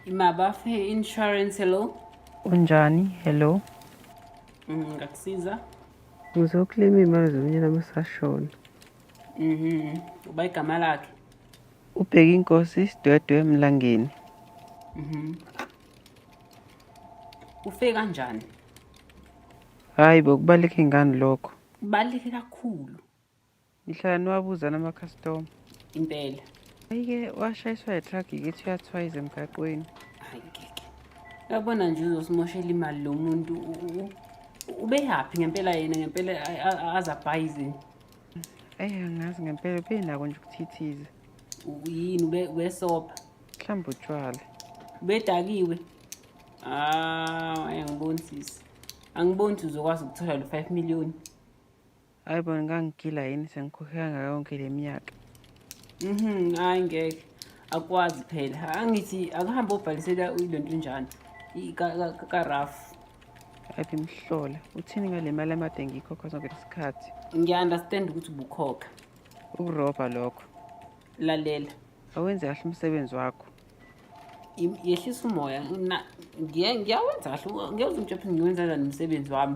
Mabafe Insurance, hello. Unjani? Hello. Ngakusiza. Ngizoklima imali zomnyana masashona. Uba igama lakhe. Ubheka inkosi Sidwedwe Mlangeni. Ufe kanjani? Hayi bokubaleka ingane lokho. Kubaluleke kakhulu. Ngihlala niwabuza nama-customer. Impela. Ayike washayiswa itruck ikithi uyathwayiza emgaqweni. Hayi ngeke. Uyabona nje uzosimoshela imali lo muntu. Ube happy ngempela yena ngempela azabhayize. Angazi ngempela benako nje ukuthithiza. Yini ubesopa? Mhlawumbe utshwala. Ubedakiwe? Angiboni sisi. Angiboni ukuthi uzokwazi ukuthola lo 5 million. Hayi bona ngangigila yini sengikhokhela ngayo yonke le minyaka. Hayi ngeke. Akwazi phela. Angithi akuhambe obhalisela ilonto njani? Ka-Raf. Hayi mhlola. Uthini ngale mali amade ngiyikhokha sonke lesikhathi? Ngiya-understand ukuthi ubukhokha. Ukurobha lokho. Lalela. Awenze kahle umsebenzi wakho. Yehlisa umoya. Ngiyawenza kahle. Ngiyawuza umtshephi ngiwenza kanjani umsebenzi wami.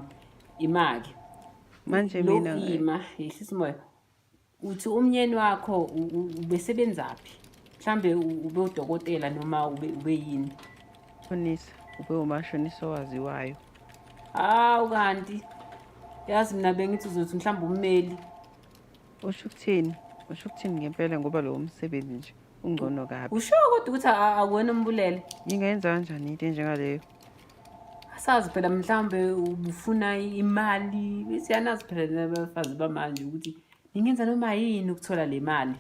Imali. Manje mina Lokima, yehlisa umoya. Uthi umnyeni wakho ubesebenzaphi? Mhlambe ube udokotela noma ube yini? Khonisa, ube umashonisa owaziwayo. Kanti yazi mina bengithi uzothi mhlambe ummeli. Usho ukuthini ngempela ngoba lo umsebenzi nje ungcono kabi. Usho kodwa ukuthi akuwena umbulele. Ngingayenza kanjani into enjengaleyo? Asazi phela mhlambe ubufuna imali. Siyanazi phela nabafazi bamanje ukuthi ningenza noma yini ukuthola le mali.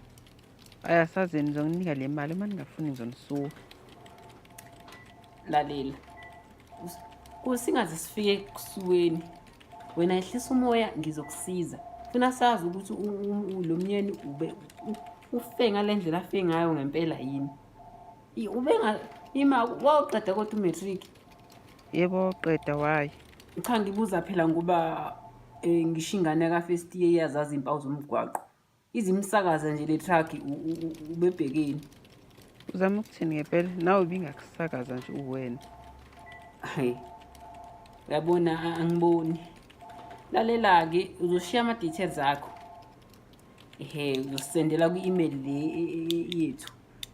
Ayasazi nizonginika le mali uma ningafuni ngizonisuka. Lalela. Kusingaze sifike kusuweni. Wena ehlisa umoya ngizokusiza. Funa sazi ukuthi lo myeni ufe ngalendlela afe ngayo ngempela yini. Waqeda kodwa umatric. Yebo qeda wayi. Cha ngibuza phela ngoba ngisho ingane ka first year yazazi impawu zomgwaqo. Izimsakaza nje le truck ubebhekeni. Uzama ukuthini ngempela nawe bingakusakaza nje uwena. Hayi. Uyabona angiboni. Lalela ke uzoshiya ama details akho. Uzosendela ku-email le yethu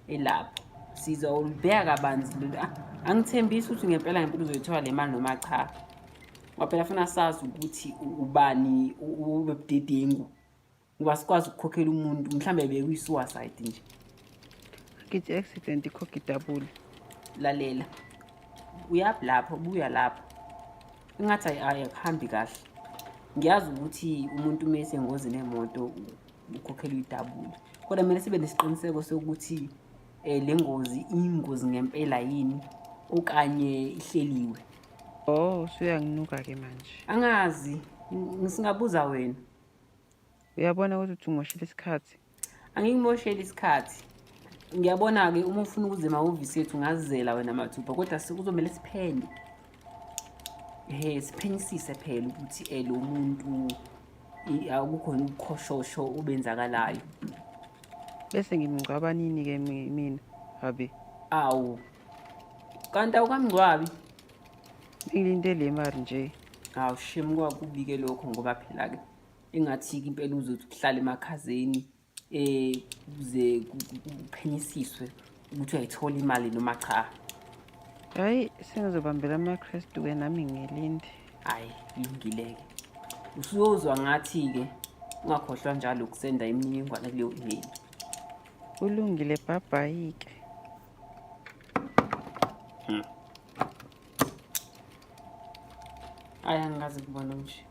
elapho. Sizolibheka kabanzi lo. Angithembisi ukuthi ngempela uzoyithola le mali noma cha. Ngoba phela funa sazi ukuthi ubani ubebudedengu. Ngoba sikwazi ukukhokhela umuntu mhlambe bekuyi-suicide nje. Ngithi accident ikhokha idabula. Lalela. Uyapi lapho buya lapho. Engathi akuhambi kahle. Ngiyazi ukuthi umuntu mase engozini nemoto ukhokhela idabula. Kodwa kumele sibe nesiqiniseko sokuthi le ngozi ingozi ngempela yini okanye ihleliwe. Usuyanginuka ke manje. Angazi ngisingabuza wena. Uyabona ukuthi ungoshela isikhathi. Angingimoshela isikhathi. Ngiyabona ke uma ufuna ukuze emahhovisi ethu ngazizela wena mathupha kodwa sikuzomela siphenye. Siphenyisise phela ukuthi lo muntu akukhona ukukhoshosho obenzakalayo. Bese ngimgcwaba nini ke mina habe. Awu. Kanti awukamgcwabi? Ngilinde le mali nje. Shame kwakubike lokho ngoba phela ke engathi impela uzothi kuhlala emakhazeni kuze kuphenyisiswe ukuthi uyayithola imali noma cha. Hayi sengizobambela amaChrist ke nami ngilinde. Hayi lungileke. Usuzozwa ngathi ke ungakhohlwa njalo ukusenda imininingwane kuleyo email. Ulungile bye ke. Angazi kubona nje.